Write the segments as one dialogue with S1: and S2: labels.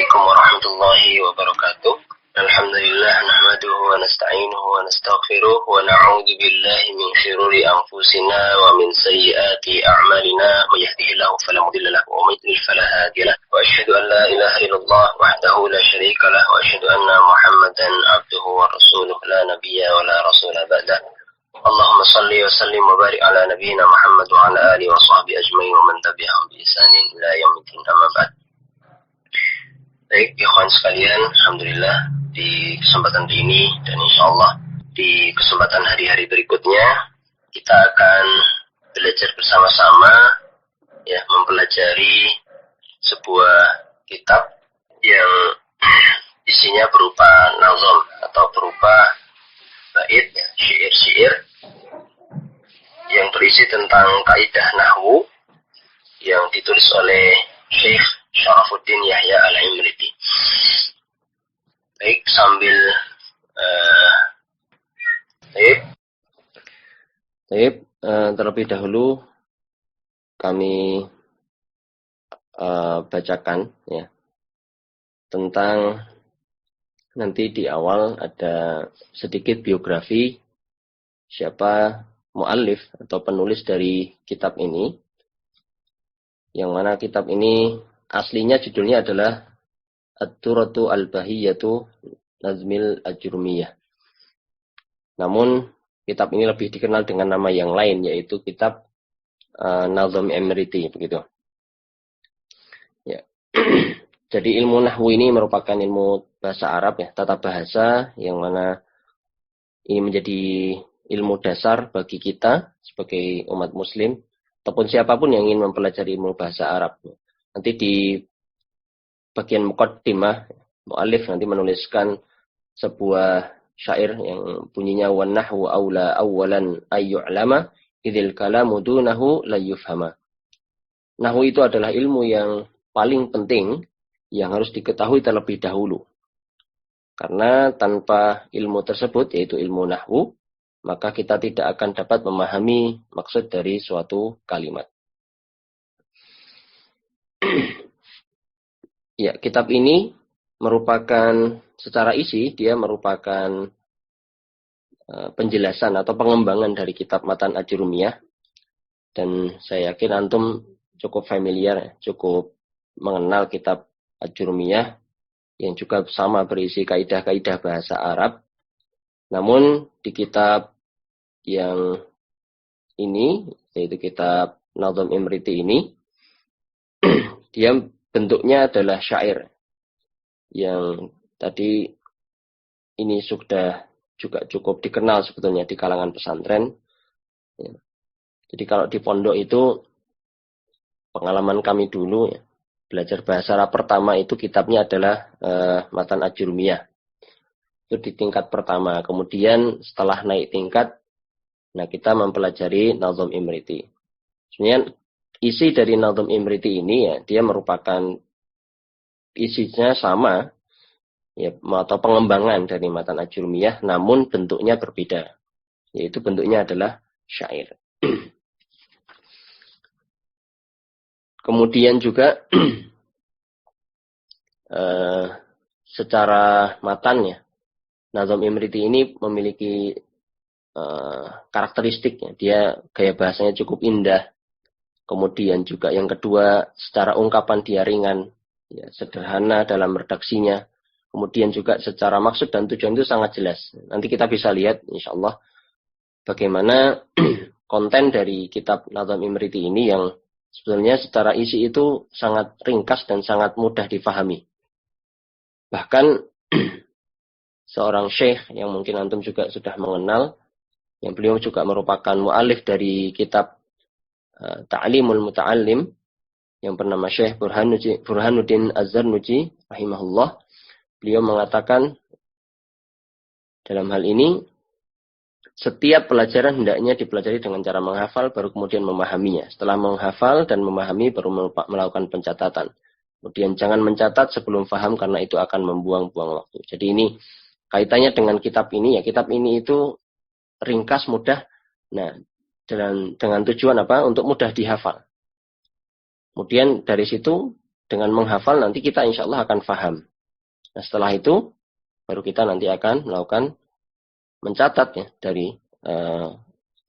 S1: عليكم ورحمة الله وبركاته. الحمد لله نحمده ونستعينه ونستغفره ونعوذ بالله من شرور أنفسنا ومن سيئات أعمالنا. من يهده الله فلا مضل له ومن يضلل فلا هادي له، وأشهد أن لا إله إلا الله وحده لا شريك له، وأشهد أن محمدا عبده ورسوله لا نبي ولا رسول بعده. اللهم صل وسلم وبارك على نبينا محمد وعلى آله وصحبه أجمعين ومن تبعهم بإحسان إلى يوم الدين. أما بعد. Baik, ikhwan sekalian, alhamdulillah di kesempatan ini dan insya Allah di kesempatan hari-hari berikutnya kita akan belajar bersama-sama, ya, mempelajari sebuah kitab yang isinya berupa nazam atau berupa bait, syair-syair yang berisi tentang kaidah nahwu yang ditulis oleh Syekh Syarafuddin Yahya Al-Imriti. Baik, sambil terlebih dahulu kami bacakan, ya, tentang nanti di awal ada sedikit biografi siapa muallif atau penulis dari kitab ini, yang mana kitab ini aslinya judulnya adalah Ad-Durratu Al-Bahiyatu Nazmil Ajrumiyah. Namun kitab ini lebih dikenal dengan nama yang lain, yaitu kitab Nazm Imriti, begitu. Ya. Jadi ilmu nahwu ini merupakan ilmu bahasa Arab, ya, tata bahasa, yang mana ini menjadi ilmu dasar bagi kita sebagai umat muslim ataupun siapapun yang ingin mempelajari ilmu bahasa Arab. Nanti di bagian muqaddimah, mu'allif nanti menuliskan sebuah syair yang bunyinya wan nahwu aula awalan ayyu'lama idzil kalamu dunahu la yufhama. Nahwu itu adalah ilmu yang paling penting yang harus diketahui terlebih dahulu. Karena tanpa ilmu tersebut, yaitu ilmu nahwu, maka kita tidak akan dapat memahami maksud dari suatu kalimat. Ya, kitab ini merupakan secara isi, dia merupakan penjelasan atau pengembangan dari kitab Matan Ajrumiyah. Dan saya yakin antum cukup familiar, cukup mengenal kitab Ajrumiyah yang juga sama berisi kaidah-kaidah bahasa Arab. Namun di kitab yang ini, yaitu kitab Nazm Imriti ini, dia bentuknya adalah syair yang tadi ini sudah juga cukup dikenal sebetulnya di kalangan pesantren. Ya. Jadi kalau di pondok itu pengalaman kami dulu, ya, belajar bahasa Arab pertama itu kitabnya adalah Matan Ajrumiyah. Itu di tingkat pertama. Kemudian setelah naik tingkat, nah kita mempelajari Nazm Imriti. Sebenarnya isi dari Nazm Imriti ini, ya, dia merupakan isinya sama, ya, atau pengembangan dari Matan Ajrumiyah, namun bentuknya berbeda. Yaitu bentuknya adalah syair. Kemudian juga secara matannya, Nazm Imriti ini memiliki karakteristiknya. Dia gaya bahasanya cukup indah. Kemudian juga yang kedua, secara ungkapan dia ringan, ya, sederhana dalam redaksinya. Kemudian juga secara maksud dan tujuan itu sangat jelas. Nanti kita bisa lihat insya Allah bagaimana konten dari kitab Nazm Imriti ini yang sebetulnya secara isi itu sangat ringkas dan sangat mudah difahami. Bahkan seorang syekh yang mungkin antum juga sudah mengenal, yang beliau juga merupakan mu'alif dari kitab Ta'limul Muta'allim yang bernama Syekh Burhanuddin Az-Zarnuji rahimahullah. Beliau mengatakan dalam hal ini setiap pelajaran hendaknya dipelajari dengan cara menghafal baru kemudian memahaminya. Setelah menghafal dan memahami baru melakukan pencatatan. Kemudian jangan mencatat sebelum paham karena itu akan membuang-buang waktu. Jadi ini kaitannya dengan kitab ini, ya, kitab ini itu ringkas, mudah. Nah, dengan tujuan apa? Untuk mudah dihafal. Kemudian dari situ dengan menghafal nanti kita insya Allah akan faham. Nah, setelah itu baru kita nanti akan melakukan mencatat ya dari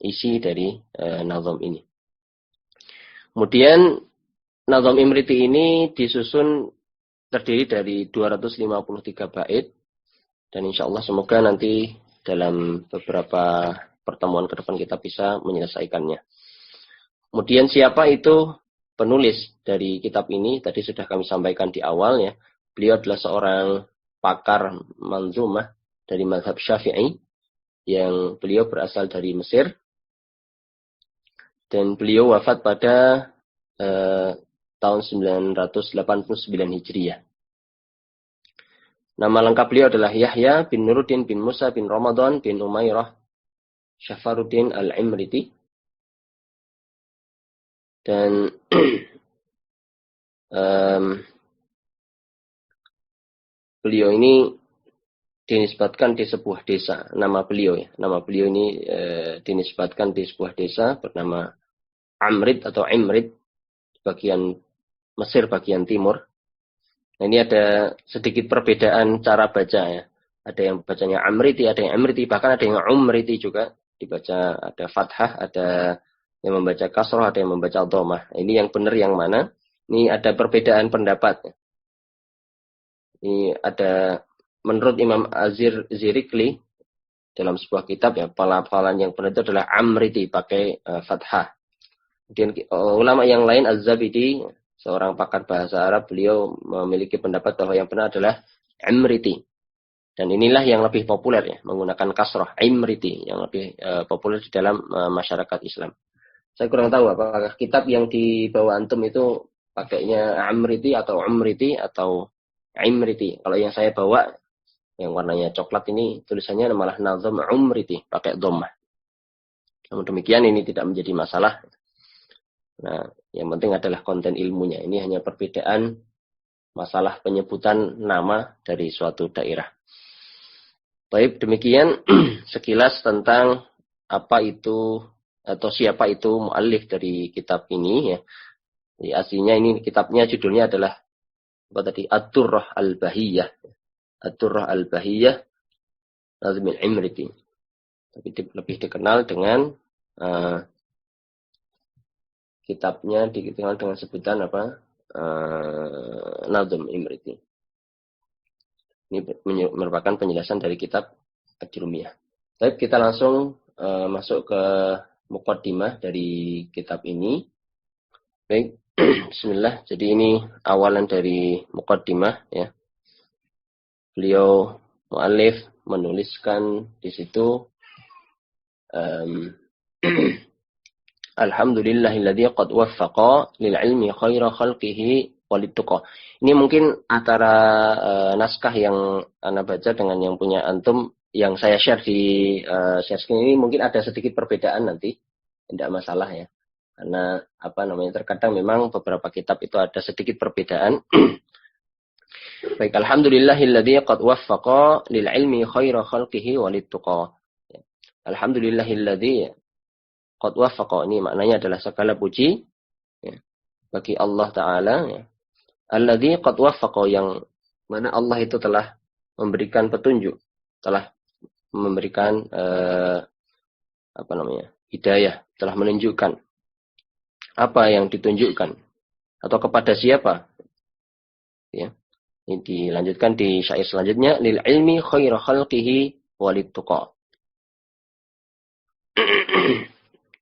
S1: isi dari nazam ini. Kemudian nazam Imriti ini disusun terdiri dari 253 bait dan insya Allah semoga nanti dalam beberapa pertemuan ke depan kita bisa menyelesaikannya. Kemudian siapa itu penulis dari kitab ini? Tadi sudah kami sampaikan di awal ya. Beliau adalah seorang pakar manzumah dari mazhab Syafi'i yang beliau berasal dari Mesir dan beliau wafat pada tahun 989 Hijriah. Nama lengkap beliau adalah Yahya bin Nuruddin bin Musa bin Ramadan bin Umairah Syafaruddin Al-Imriti. Dan beliau ini dinisbatkan di sebuah desa. Nama beliau ya. Nama beliau ini dinisbatkan di sebuah desa bernama Amrit atau Imrit, bagian Mesir bagian timur. Nah, ini ada sedikit perbedaan cara baca ya. Ada yang bacanya Amriti, ada yang Amriti, bahkan ada yang Umriti juga. Dibaca ada fathah, ada yang membaca kasroh, ada yang membaca dhammah. Ini yang benar yang mana? Ini ada perbedaan pendapat. Ini ada menurut Imam Az-Zirikli dalam sebuah kitab ya, pelafalan yang benar itu adalah Amriti pakai fathah. Kemudian ulama yang lain Az-Zabidi, seorang pakar bahasa Arab, beliau memiliki pendapat bahwa yang benar adalah Amriti. Dan inilah yang lebih populer ya, menggunakan kasroh, Imriti, yang lebih populer di dalam masyarakat Islam. Saya kurang tahu apakah kitab yang dibawa antum itu pakainya Amriti atau Umriti atau Imriti. Kalau yang saya bawa, yang warnanya coklat ini, tulisannya malah Nazam Umriti, pakai dhammah. Namun demikian ini tidak menjadi masalah. Nah, yang penting adalah konten ilmunya. Ini hanya perbedaan masalah penyebutan nama dari suatu daerah. Baik, demikian sekilas tentang apa itu atau siapa itu muallif dari kitab ini ya. Jadi aslinya ini kitabnya judulnya adalah apa tadi? Ad-Durrah Al-Bahiyah. Ad-Durrah Al-Bahiyah Nazm Al-Imriti. Tapi lebih dikenal dengan kitabnya dikenal dengan sebutan apa? Nazm Imriti. Ini merupakan penjelasan dari kitab Ad-Durrumiyah. Baik, kita langsung masuk ke muqaddimah dari kitab ini. Baik, bismillah. Jadi ini awalan dari muqaddimah ya. Beliau muallif menuliskan di situ Alhamdulillahilladzi qad waffaqa lil ilmi khaira khalqihi walituqa. Ini mungkin antara naskah yang Anda baca dengan yang punya antum yang saya share di share screen ini mungkin ada sedikit perbedaan nanti. Tidak masalah ya. Karena apa namanya terkadang memang beberapa kitab itu ada sedikit perbedaan. Baik, alhamdulillahilladzi qad waffaqa lil ilmi khaira khalqihi walituqa. Alhamdulillahilladzi qad waffaqa, ini maknanya adalah segala puji ya, bagi Allah Ta'ala ya. Alladzi qad waffaqa, yang mana Allah itu telah memberikan petunjuk, telah memberikan apa namanya? Hidayah, telah menunjukkan apa yang ditunjukkan atau kepada siapa. Ya. Ini dilanjutkan di syair selanjutnya, lil ilmi khaira khalqihi walituqa.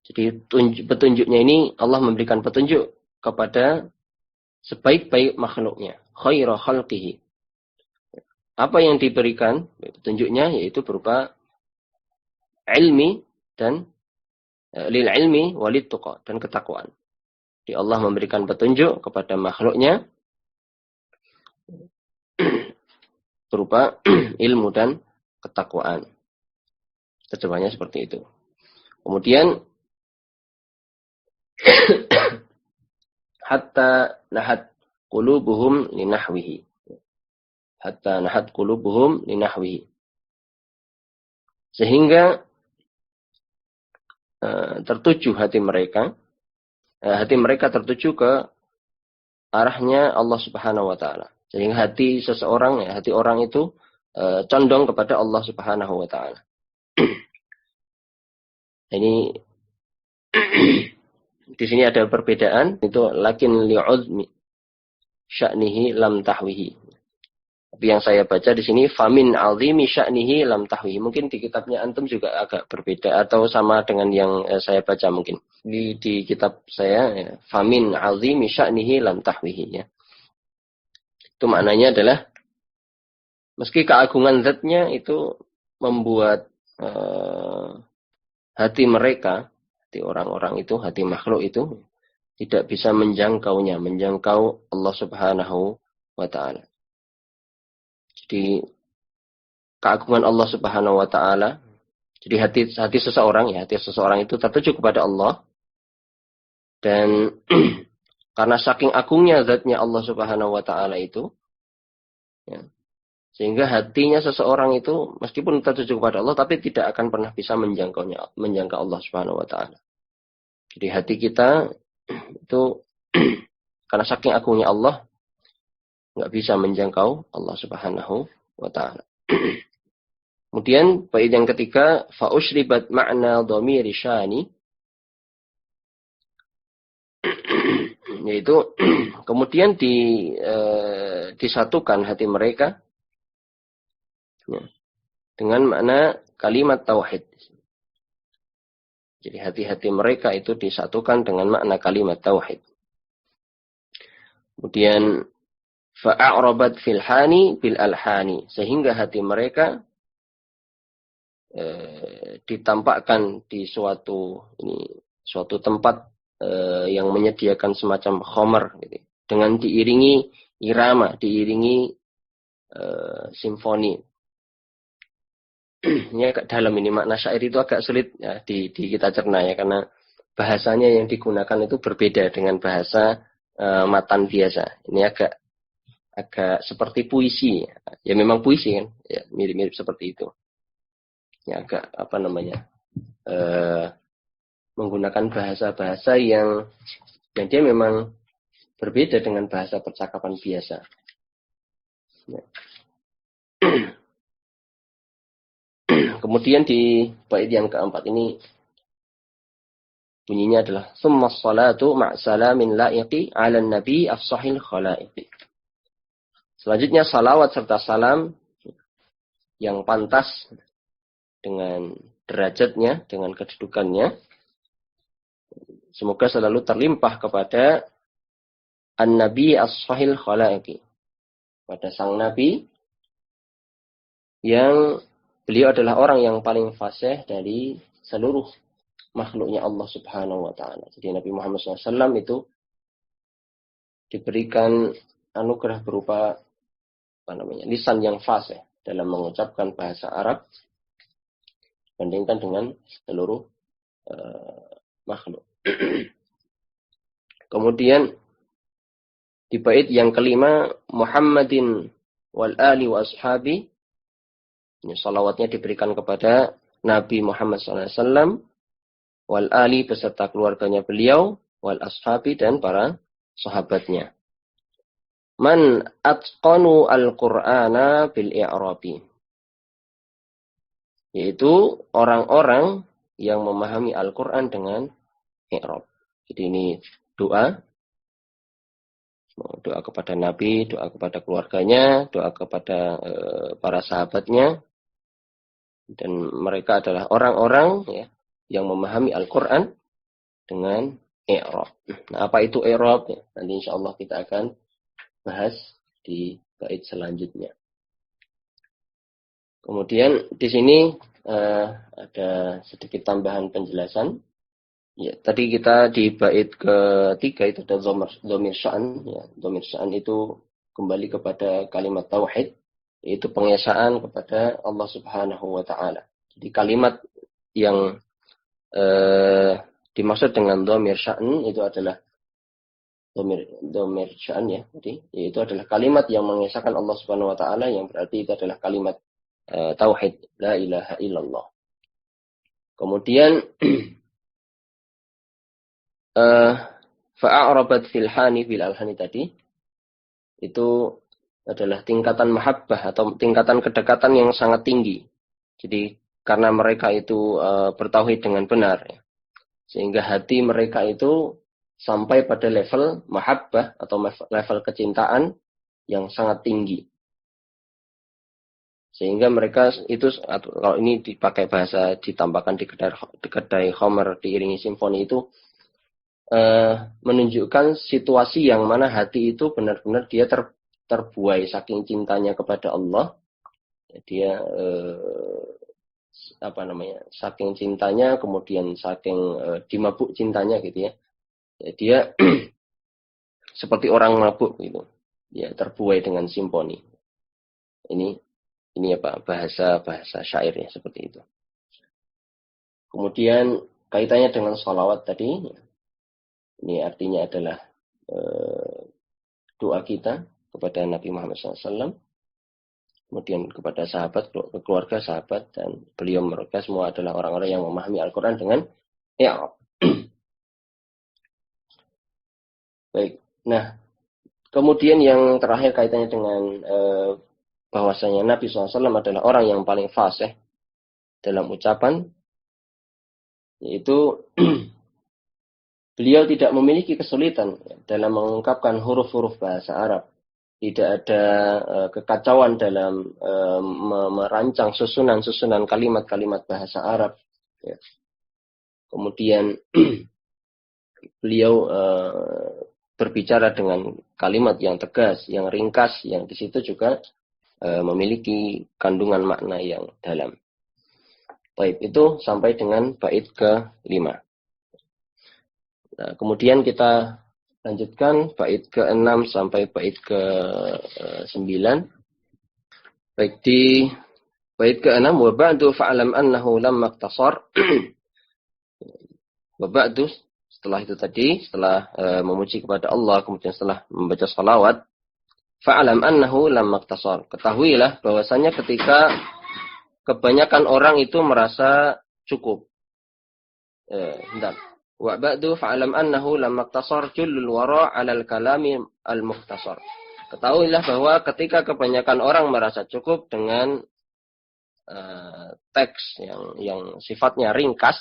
S1: Jadi petunjuknya ini Allah memberikan petunjuk kepada sebaik-baik makhluknya. Khaira khalqihi. Apa yang diberikan petunjuknya yaitu berupa ilmi dan lil ilmi walid tuqa, dan ketakwaan. Jadi Allah memberikan petunjuk kepada makhluknya berupa ilmu dan ketakwaan. Terjemahnya seperti itu. Kemudian hatta nahat qulubuhum linahwihi. Hatta nahat qulubuhum linahwihi. Sehingga tertuju hati mereka tertuju ke arahnya Allah Subhanahu wa taala. Sehingga hati seseorang, ya, hati orang itu condong kepada Allah Subhanahu wa taala. Ini di sini ada perbedaan, itu lakin li'udmi sya'nihi lam tahwihi. Tapi yang saya baca di sini famin azimi sya'nihi lam tahwihi. Mungkin di kitabnya antum juga agak berbeda atau sama dengan yang saya baca mungkin. Di kitab saya ya, famin azimi sya'nihi lam tahwihi ya. Itu maknanya adalah meski keagungan zatnya itu membuat hati mereka, hati orang-orang itu, hati makhluk itu tidak bisa menjangkaunya, menjangkau Allah Subhanahu wa taala. Jadi keagungan Allah Subhanahu wa taala, jadi hati seseorang ya, hati seseorang itu tertuju kepada Allah dan karena saking agungnya zatnya Allah Subhanahu wa taala itu ya, sehingga hatinya seseorang itu meskipun tertuju kepada Allah tapi tidak akan pernah bisa menjangkau Allah Subhanahu wa taala. Jadi hati kita itu karena saking agungnya Allah nggak bisa menjangkau Allah Subhanahu wa taala. Kemudian bait yang ketiga fa ushribat ma'na dhamiri syani, yaitu kemudian disatukan hati mereka ya, dengan makna kalimat tauhid. Jadi hati-hati mereka itu disatukan dengan makna kalimat tauhid. Kemudian fa'a'rabat fil hani bil alhani, sehingga hati mereka ditampakkan di suatu tempat yang menyediakan semacam khomer gitu, dengan diiringi irama, diiringi simfoni. Ini agak dalam ini, makna syair itu agak sulit ya, di kita cerna ya, karena bahasanya yang digunakan itu berbeda dengan bahasa matan biasa. Ini agak seperti puisi ya, memang puisi kan ya, mirip-mirip seperti itu ya, agak menggunakan bahasa-bahasa yang dia memang berbeda dengan bahasa percakapan biasa ya. Kemudian di bait yang keempat ini bunyinya adalah summa salatu ma'salamin la'iqi 'ala nabi afsahil khalaiqi. Selanjutnya salawat serta salam yang pantas dengan derajatnya, dengan kedudukannya. Semoga selalu terlimpah kepada An-Nabi As-Sahil Khalaiqi. Pada sang Nabi yang beliau adalah orang yang paling fasih dari seluruh makhluknya Allah Subhanahu wa ta'ala. Jadi Nabi Muhammad SAW itu diberikan anugerah berupa lisan yang fasih dalam mengucapkan bahasa Arab dibandingkan dengan seluruh makhluk. Kemudian di bait yang kelima Muhammadin wal ali wa ashabi, ini salawatnya diberikan kepada Nabi Muhammad SAW wal ali beserta keluarganya beliau, wal ashabi dan para sahabatnya. Man atqanu al-Qur'ana bil i'rabi, yaitu orang-orang yang memahami Al-Qur'an dengan i'rab. Jadi ini doa kepada Nabi, doa kepada keluarganya, doa kepada para sahabatnya, dan mereka adalah orang-orang ya, yang memahami Al-Qur'an dengan i'rab. Nah, apa itu i'rab? Nanti insyaallah kita akan bahas di bait selanjutnya. Kemudian di sini ada sedikit tambahan penjelasan. Ya, tadi kita di bait ketiga itu ada dhamir sya'an. Ya, dhamir sya'an itu kembali kepada kalimat tauhid, yaitu pengesaan kepada Allah Subhanahu wa ta'ala. Jadi kalimat yang dimaksud dengan dhamir sya'an itu adalah dhamir sya'an ya, jadi itu adalah kalimat yang mengesahkan Allah Subhanahu wa taala, yang berarti itu adalah kalimat tauhid, la ilaha illallah. Kemudian Fa'arabat fil hani fil alhani tadi itu adalah tingkatan mahabbah atau tingkatan kedekatan yang sangat tinggi. Jadi karena mereka itu bertauhid dengan benar, ya. Sehingga hati mereka itu sampai pada level mahabbah atau level kecintaan yang sangat tinggi. Sehingga mereka itu, kalau ini dipakai bahasa ditambahkan di kedai khamr diiringi simfoni itu, menunjukkan situasi yang mana hati itu benar-benar dia terbuai saking cintanya kepada Allah. Dia saking cintanya, kemudian saking dimabuk cintanya gitu ya. Dia seperti orang mabuk gitu. Dia terbuai dengan simponi. Ini bahasa syair ya, seperti itu. Kemudian kaitannya dengan sholawat tadi. Ini artinya adalah doa kita kepada Nabi Muhammad SAW, kemudian kepada sahabat, keluarga sahabat, dan beliau mereka semua adalah orang-orang yang memahami Al-Quran dengan i'rab. Baik, nah kemudian yang terakhir kaitannya dengan bahwasanya Nabi SAW adalah orang yang paling fasih dalam ucapan, yaitu beliau tidak memiliki kesulitan dalam mengungkapkan huruf-huruf bahasa Arab. Tidak ada kekacauan dalam merancang susunan-susunan kalimat-kalimat bahasa Arab. Ya. Kemudian beliau berbicara dengan kalimat yang tegas, yang ringkas, yang di situ juga memiliki kandungan makna yang dalam. Baik, itu sampai dengan bait ke-5. Nah, kemudian kita lanjutkan bait ke-6 sampai bait ke-9. Baik, di bait ke-6, wa ba'du fa'lam annahu lamma iqtasar. Wa ba'du, setelah itu tadi, setelah memuji kepada Allah, kemudian setelah membaca salawat, fa'lam annahu lamma iqtasar. Ketahuilah bahwasanya ketika kebanyakan orang itu merasa cukup. Wa ba'du fa'lam annahu lamma iqtasar jullul wara 'alal kalami al-mukhtasar. Ketahuilah bahwa ketika kebanyakan orang merasa cukup dengan teks yang sifatnya ringkas,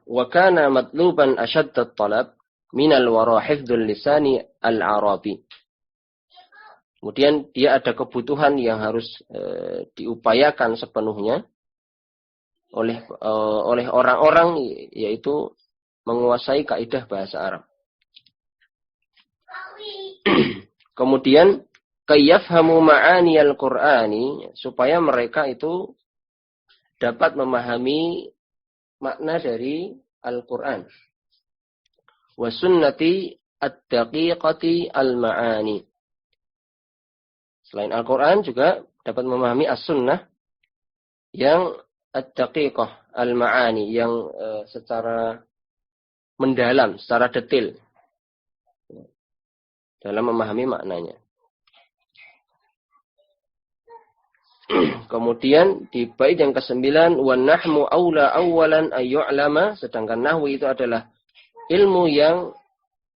S1: wa kana matluban ashadd at-talab min al-wara hifdzul lisani al-arabi. Kemudian dia ada kebutuhan yang harus diupayakan sepenuhnya oleh orang-orang, yaitu menguasai kaidah bahasa Arab. Kemudian kayafhamu ma'ani al-Qur'ani, supaya mereka itu dapat memahami makna dari Al-Qur'an. Wa sunnati ad-daqiqati al-ma'ani. Selain Al-Qur'an juga dapat memahami as-sunnah yang ad-daqiqah al-ma'ani, yang secara mendalam, secara detail dalam memahami maknanya. Kemudian di bait yang ke-9, wan nahmu aula awalan ayyu'lama, sedangkan nahwu itu adalah ilmu yang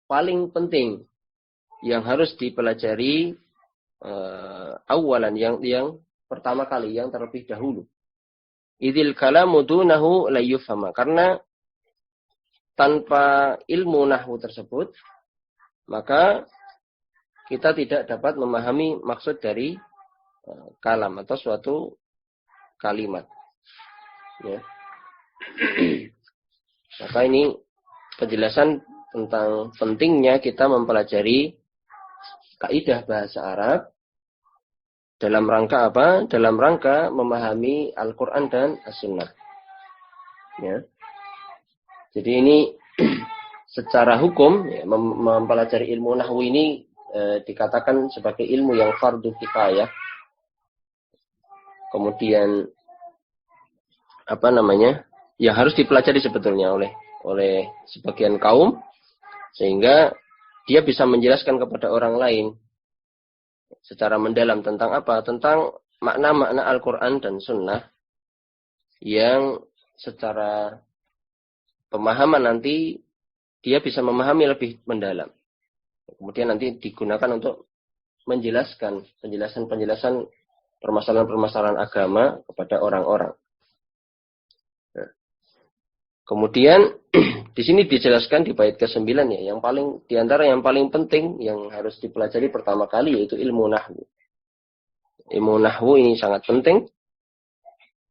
S1: paling penting yang harus dipelajari awalan, yang pertama kali, yang terlebih dahulu. Idzil kalamu dunahu la yufhama, karena tanpa ilmu nahwu tersebut maka kita tidak dapat memahami maksud dari kalam atau suatu kalimat. Ya. Maka ini penjelasan tentang pentingnya kita mempelajari kaidah bahasa Arab dalam rangka apa? Dalam rangka memahami Al-Quran dan As-Sunnah. Ya. Jadi ini secara hukum, ya, mempelajari ilmu nahwu ini dikatakan sebagai ilmu yang fardu kifayah. Kemudian ya harus dipelajari sebetulnya oleh sebagian kaum, sehingga dia bisa menjelaskan kepada orang lain secara mendalam tentang apa? Tentang makna-makna Al-Quran dan Sunnah yang secara pemahaman nanti dia bisa memahami lebih mendalam. Kemudian nanti digunakan untuk menjelaskan penjelasan permasalahan-permasalahan agama kepada orang-orang. Nah, kemudian di sini dijelaskan di bait ke-9 ya, yang paling diantara yang paling penting yang harus dipelajari pertama kali yaitu ilmu nahwu. Ilmu nahwu ini sangat penting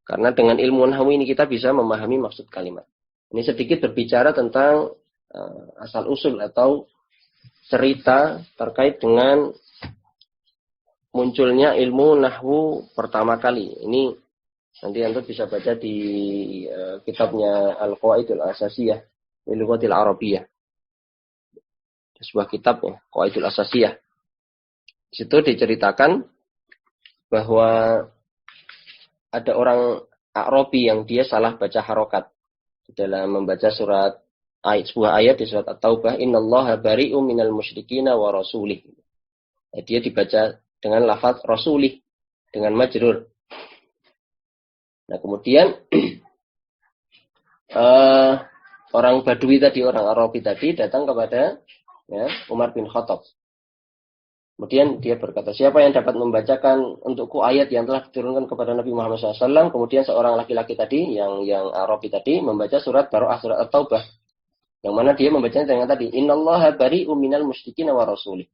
S1: karena dengan ilmu nahwu ini kita bisa memahami maksud kalimat. Ini sedikit berbicara tentang asal usul atau cerita terkait dengan munculnya ilmu nahwu pertama kali. Ini nanti Anda bisa baca di kitabnya Al-Qawaidul Asasiyah lil Lughatil Arabiyyah. Sebuah kitab ya, Qawaidul Asasiyah. Di situ diceritakan bahwa ada orang Arabi yang dia salah baca harokat dalam membaca sebuah ayat di surat At-Taubah, innallaha bari'um minal musyrikina wa rasulih. Dia dibaca dengan lafaz rasulih dengan majrur. Nah, kemudian orang Badui tadi, orang Arabi tadi datang kepada Umar bin Khattab. Kemudian dia berkata, siapa yang dapat membacakan untukku ayat yang telah diturunkan kepada Nabi Muhammad SAW. Kemudian seorang laki-laki tadi, yang Arabi tadi, membaca surat Baro'ah, surat At-Taubah. Yang mana dia membacanya dengan tadi, innallaha bari'um minal musyrikina wa rasulih.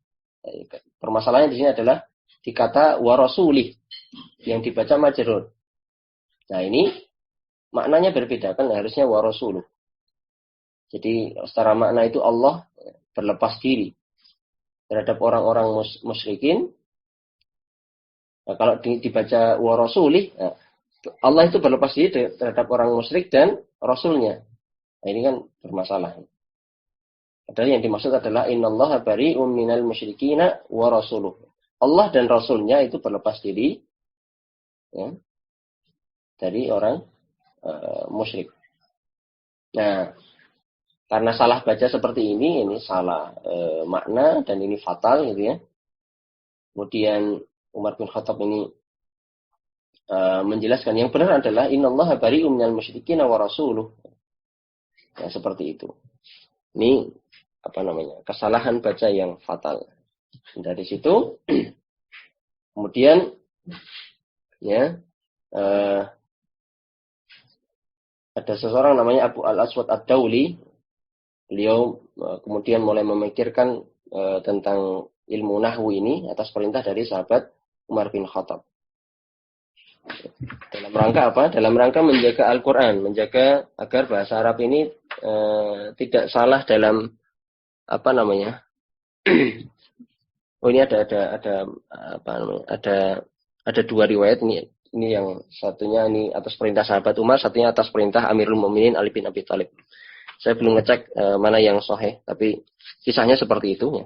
S1: Permasalahannya di sini adalah dikata wa rasulih yang dibaca majrur. Nah, ini maknanya berbeda kan, harusnya wa rasuluh. Jadi secara makna itu Allah berlepas diri terhadap orang-orang musyrikin. Nah, kalau dibaca wa rasulih, nah, Allah itu berlepas diri terhadap orang musyrik dan rasulnya. Nah, ini kan bermasalah. Padahal yang dimaksud adalah innallaha bari'um minal musyrikina wa rasuluh. Allah dan rasulnya itu berlepas diri ya, dari orang musyrik. Nah, karena salah baca seperti ini salah makna dan ini fatal gitu ya. Kemudian Umar bin Khattab ini menjelaskan yang benar adalah innallaha bari'um minal musyrikina wa rasuluh. Ya, seperti itu. Ini kesalahan baca yang fatal. Dari situ kemudian ya ada seseorang namanya Abu Al-Aswad Ad-Dauli. Beliau kemudian mulai memikirkan tentang ilmu nahwu ini atas perintah dari sahabat Umar bin Khattab. Dalam rangka apa? Dalam rangka menjaga Al-Quran, menjaga agar bahasa Arab ini tidak salah dalam oh, ini ada dua riwayat ini. Ini yang satunya ini atas perintah sahabat Umar, satunya atas perintah Amirul Mukminin Ali bin Abi Thalib. Saya belum ngecek mana yang sahih, tapi kisahnya seperti itu ya.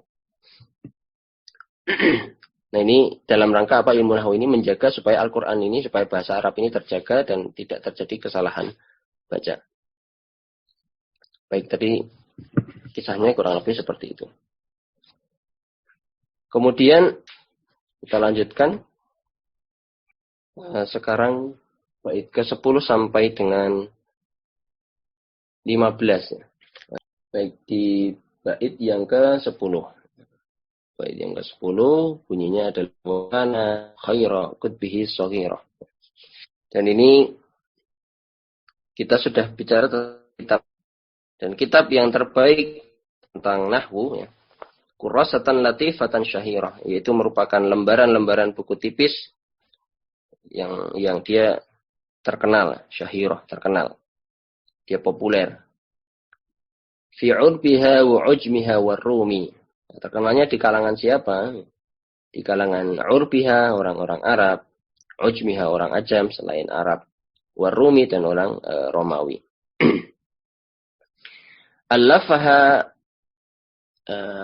S1: Nah, ini dalam rangka apa ilmu nahwu ini menjaga supaya Al-Quran ini, supaya bahasa Arab ini terjaga dan tidak terjadi kesalahan baca. Baik, tadi kisahnya kurang lebih seperti itu. Kemudian kita lanjutkan. Sekarang bait ke-10 sampai dengan 15 ya. Baik di bait yang ke-10. Bait yang ke-10 bunyinya adalah kana khaira kutbihi shaghira. Dan ini kita sudah bicara tentang kitab. Dan kitab yang terbaik tentang nahwu ya. Qurrasatan latifatan syahirah, yaitu merupakan lembaran-lembaran buku tipis yang dia terkenal, syahirah, terkenal. Dia populer. Fi 'urbiha wa 'ujmiha war-rumi. Terkenalnya di kalangan siapa? Di kalangan 'urbiha, orang-orang Arab, 'ujmiha, orang Ajam selain Arab, war-rumi dan orang Romawi. Allafaha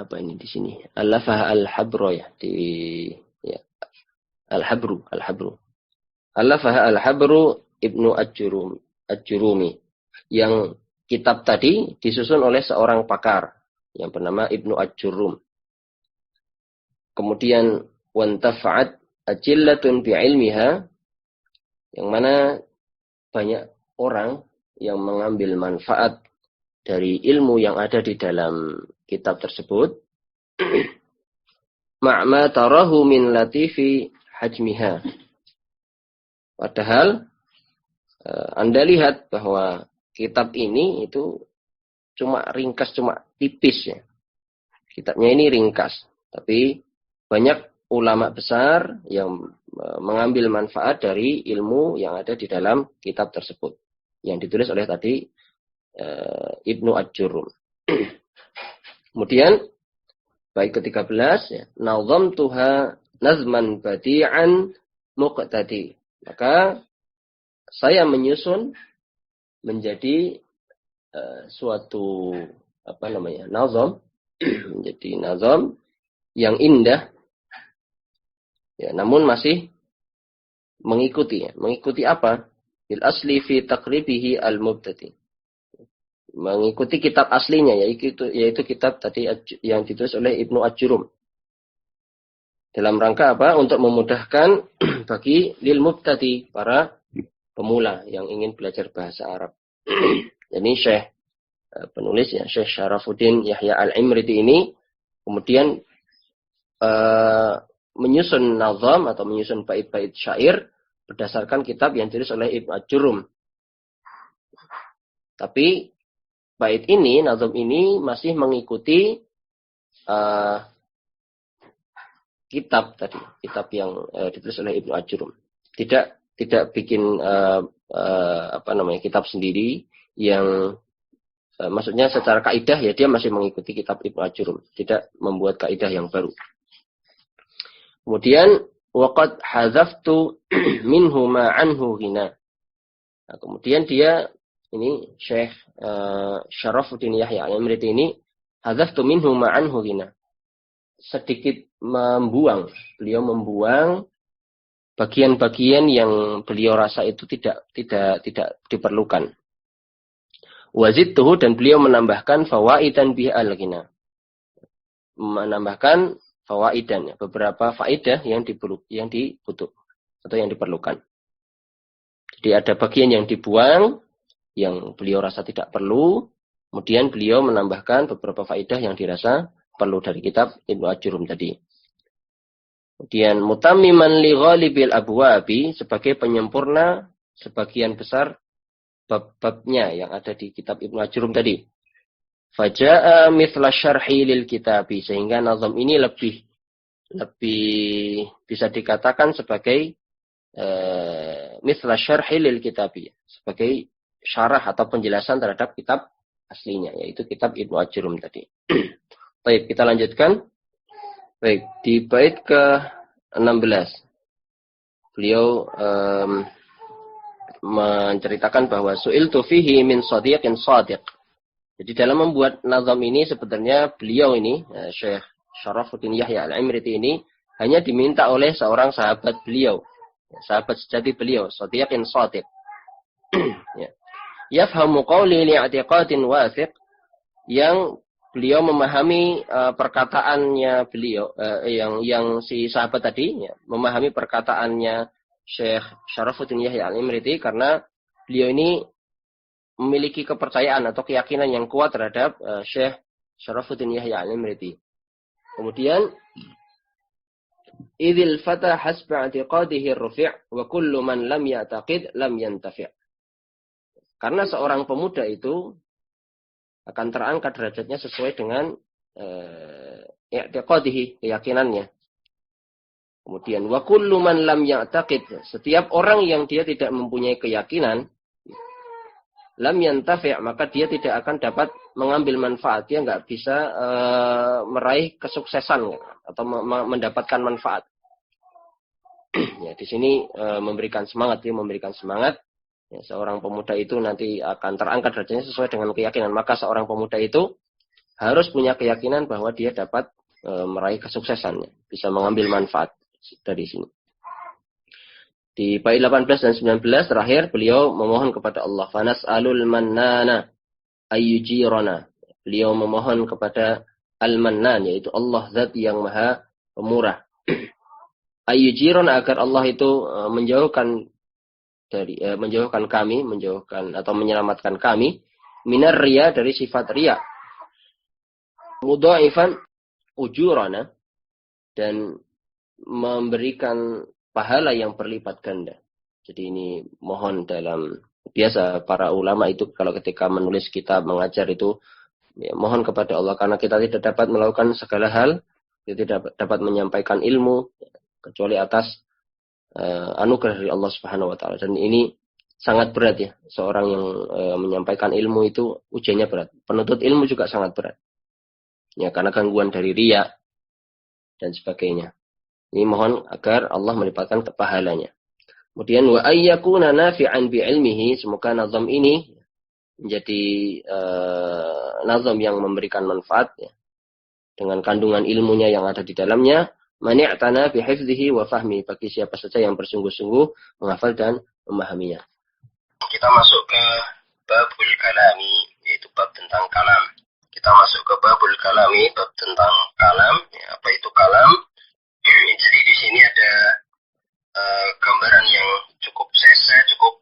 S1: apa ini di sini? Allafaha al-habru ya, ya. Al-habru. Allafaha al-habru Ibnu Aj-Jurumi. Yang kitab tadi disusun oleh seorang pakar yang bernama Ibnu Aj-Jurum. Kemudian wantafa'at ajillatun bi'ilmiha, yang mana banyak orang yang mengambil manfaat dari ilmu yang ada di dalam kitab tersebut. Ma'ma tarahu min latifi hajmiha. Padahal Anda lihat bahwa kitab ini itu cuma ringkas, cuma tipis ya. Kitabnya ini ringkas, tapi banyak ulama besar yang mengambil manfaat dari ilmu yang ada di dalam kitab tersebut yang ditulis oleh tadi Ibnu Adjurum. Kemudian bait ke-13 ya, nazamtuha nazman badi'an muqtadi. Maka saya menyusun menjadi suatu nazam, menjadi nazam yang indah ya, namun masih mengikuti ya. Mengikuti apa? Bil asli fi taqribihi al-mubtadi. Mengikuti kitab aslinya yaitu kitab tadi yang ditulis oleh Ibnu Adjurum. Dalam rangka apa? Untuk memudahkan bagi lil mubtadi, para pemula yang ingin belajar bahasa Arab. Jadi Syekh penulis ya, Syekh Syarafuddin Yahya Al-Imriti ini kemudian menyusun nazam atau menyusun bait-bait syair berdasarkan kitab yang ditulis oleh Ibnu Adjurum. Tapi bait ini, nazam ini masih mengikuti kitab tadi, kitab yang ditulis oleh Ibnu Adjurum. Tidak bikin kitab sendiri yang maksudnya secara kaidah ya dia masih mengikuti kitab Ibnu Adjurum, tidak membuat kaidah yang baru. Kemudian waqad hadzaftu minhu ma anhu ghina. Nah, kemudian dia ini Syekh Syarafuddin Yahya Al-Imriti ini hadzaftu minhu ma anhu ghina. Sedikit beliau membuang bagian-bagian yang beliau rasa itu tidak diperlukan. Wazidtuhu, dan beliau menambahkan fawaidan bi al-ghina. Menambahkan fawaidan, beberapa faedah yang dibutuh atau yang diperlukan. Jadi ada bagian yang dibuang yang beliau rasa tidak perlu, kemudian beliau menambahkan beberapa faedah yang dirasa perlu dari kitab Ibnu Adjurum tadi. Kemudian mutammiman li ghalibil abwabi, sebagai penyempurna sebagian besar bab-babnya yang ada di kitab Ibnu Adjurum tadi. Faja'a mithla syarhi lil kitabi, sehingga nazam ini lebih bisa dikatakan sebagai mithla syarhi lil kitabi, sebagai syarah atau penjelasan terhadap kitab aslinya, yaitu kitab Ibnu Adjurum tadi. Baik, kita lanjutkan. Baik, di bait ke-16 beliau menceritakan bahwa su'iltu fihi min shadiqin shadiq. Jadi dalam membuat nazam ini sebenarnya beliau ini, Syekh Syarafuddin Yahya Al-Imriti ini, hanya diminta oleh seorang sahabat beliau, sahabat sejati beliau, shadiqin shadiq. Yafhamu qawli li'atiqadin wathiq, yang beliau memahami perkataannya beliau, yang si sahabat tadi, ya, memahami perkataannya Syekh Syarafuddin Yahya Al-Imriti, karena beliau ini memiliki kepercayaan atau keyakinan yang kuat terhadap Syekh Syarafuddin Yahya Al-Imriti. Kemudian idzil fata hasba i'tiqadihi ar-rufi' wa kullu man lam ya'taqid lam yantafi'. Karena seorang pemuda itu akan terangkat derajatnya sesuai dengan i'tiqadihi, keyakinannya. Kemudian wa kullu man lam ya'taqid, setiap orang yang dia tidak mempunyai keyakinan, lam yantafi', maka dia tidak akan dapat mengambil manfaat, dia nggak bisa meraih kesuksesan atau mendapatkan manfaat. Ya, di sini memberikan semangat. Ya, seorang pemuda itu nanti akan terangkat derajatnya sesuai dengan keyakinan. Maka seorang pemuda itu harus punya keyakinan bahwa dia dapat meraih kesuksesannya, bisa mengambil manfaat dari sini. Di bait 18 dan 19 terakhir beliau memohon kepada Allah, fanas'alul mannana ayyujirana. Beliau memohon kepada Al-Mannan, yaitu Allah zat yang maha pemurah. Ayyujirana, agar Allah itu menjauhkan kami, atau menyelamatkan kami minar riya, dari sifat riya. Mudha'ifan ujurana, dan memberikan pahala yang berlipat ganda. Jadi ini mohon dalam biasa para ulama itu kalau ketika menulis kitab mengajar itu ya, mohon kepada Allah, karena kita tidak dapat melakukan segala hal, kita tidak dapat menyampaikan ilmu kecuali atas anugerah dari Allah Subhanahu wa taala. Dan ini sangat berat ya, seorang yang menyampaikan ilmu itu ujiannya berat. Penuntut ilmu juga sangat berat. Ya, karena gangguan dari riya dan sebagainya. Ini mohon agar Allah melipatkan pahalanya. Kemudian wa ayyakuna nafi'an bi ilmihi, semoga nazam ini menjadi nazam yang memberikan manfaat ya, dengan kandungan ilmunya yang ada di dalamnya. Mani'tana bi hifdzihi wa fahmi, bagi siapa saja yang bersungguh-sungguh menghafal dan memahaminya. Kita masuk ke babul kalami, yaitu bab tentang kalam. Kita masuk ke babul kalami, bab tentang kalam. Ya, apa itu kalam? Jadi di sini ada gambaran yang saya cukup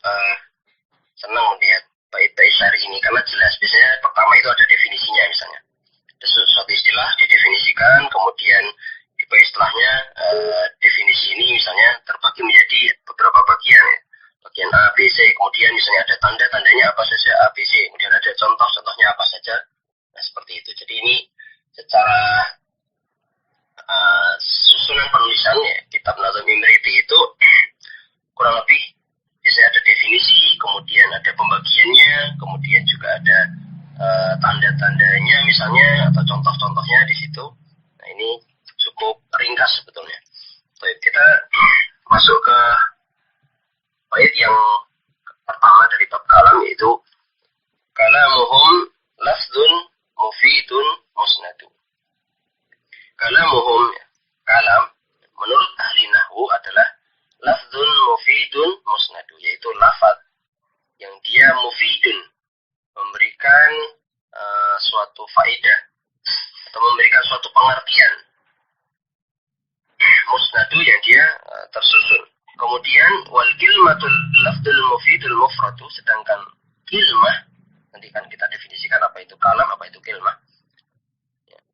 S1: senang melihat bait-bait syar'i ini karena jelas. Biasanya pertama itu ada definisinya, misalnya ada suatu istilah didefinisikan, kemudian istilahnya definisi ini misalnya terbagi menjadi beberapa bagian ya. Bagian A, B, C, kemudian misalnya ada tanda-tandanya apa saja A, B, C, kemudian ada contoh-contohnya apa saja. Nah, seperti itu. Jadi ini secara susunan penulisannya kitab Nazm Imriti itu kurang lebih biasanya ada definisi, kemudian ada pembagiannya, kemudian juga ada tanda-tandanya misalnya atau contoh-contohnya di situ. Nah, ini cukup ringkas sebetulnya. Baik, kita masuk ke bait yang pertama dari bab kalam, yaitu kalamuhum lafdzun mufidun musnadu. Kalamuhum, kalam menurut ahli nahwu adalah lafdzun mufidun musnadu, yaitu lafaz yang dia mufidun, memberikan suatu faedah atau memberikan suatu pengertian, musnadu yang dia tersusun. Kemudian wal kilmatul lafdzul mufidul mufradu, sedangkan kilmah nanti kan kita definisikan apa itu kalam, apa itu kilmah.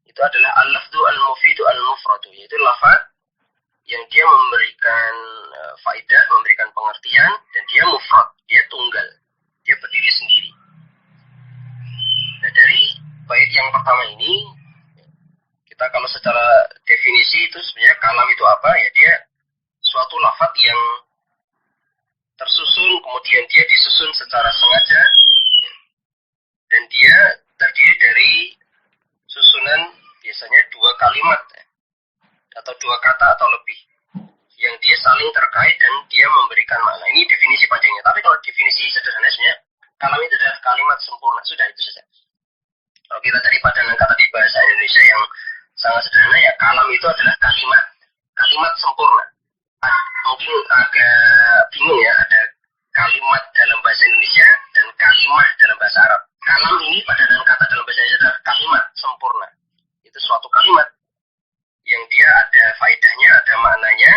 S1: Itu adalah al-lafdhu al-mufidu al-mufradu, yaitu lafaz yang dia memberikan faedah, memberikan pengertian, dan dia mufrad, dia tunggal, dia berdiri sendiri. Nah, dari bait yang pertama ini, kita kalau secara definisi itu sebenarnya kalam itu apa? Ya, dia suatu lafaz yang tersusun, kemudian dia disusun secara sengaja, dan dia terdiri dari susunan biasanya dua kalimat atau dua kata atau lebih yang dia saling terkait dan dia memberikan makna. Ini definisi panjangnya. Tapi kalau definisi sederhana sebenarnya kalam itu adalah kalimat sempurna. Sudah, itu saja. Kalau kita cari padanan kata di bahasa Indonesia yang sangat sederhana, ya kalam itu adalah kalimat sempurna. Mungkin agak bingung ya, ada kalimat dalam bahasa Indonesia dan kalimah dalam bahasa Arab. Kalam ini padanan kata dalam bahasa Indonesia adalah kalimat sempurna. Itu suatu kalimat yang dia ada faedahnya, ada maknanya,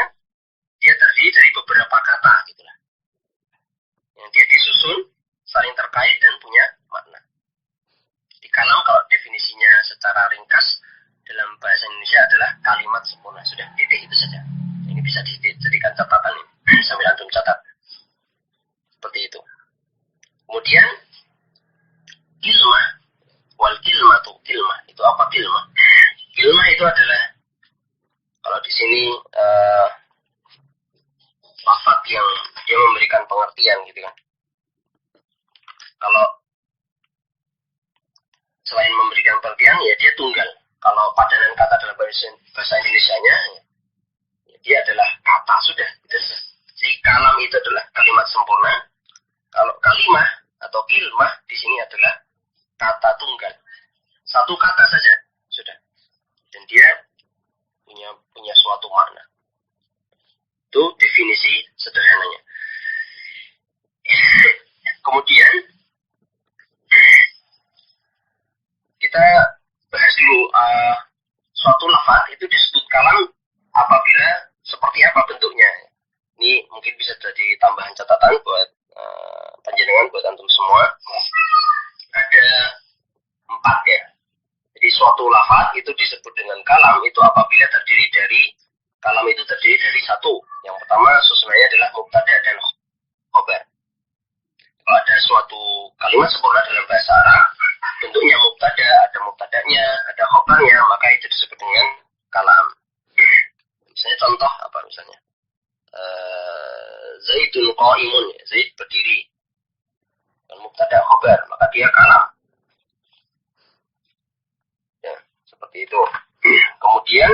S1: dia terdiri dari beberapa kata gitulah. Yang dia disusun, saling terkait dan punya makna. Di kalam kalau definisinya secara ringkas dalam bahasa Indonesia adalah kalimat sempurna. Sudah, titik itu saja. Ini bisa dijadikan catatan ini sambil antum catat. Seperti itu. Kemudian kilmah, wal kilmatu, kilmah itu apa kilmah? Kilmah itu adalah kalau di sini lafaz yang dia memberikan pengertian gitu kan. Kalau selain memberikan pengertian, ya dia tunggal. Kalau padanan kata dalam bahasa Indonesianya, ya dia adalah kata, sudah. Jadi kalam itu adalah kalimat sempurna. Kalau kalimah atau kilmah di sini adalah kata tunggal. Satu kata saja, sudah. Dan dia punya suatu makna. Itu definisi sederhananya. Kemudian kita bahas dulu suatu lafaz itu disebut kalam apabila seperti apa bentuknya. Ini mungkin bisa jadi tambahan catatan buat panjenengan, buat antum semua. Ada lafaz itu disebut dengan kalam itu apabila terdiri dari kalam itu terdiri dari satu. Yang pertama susunannya adalah mubtada dan khobar. Kalau ada suatu kalimat sempurna dalam bahasa Arab, bentuknya mubtada, ada mubtadanya, ada khobarnya, maka itu disebut dengan kalam. Misalnya contoh apa misalnya? Zaidun qa'imun, Zaid berdiri. Dan mubtada khobar, maka dia kalam. Ya, seperti itu. Kemudian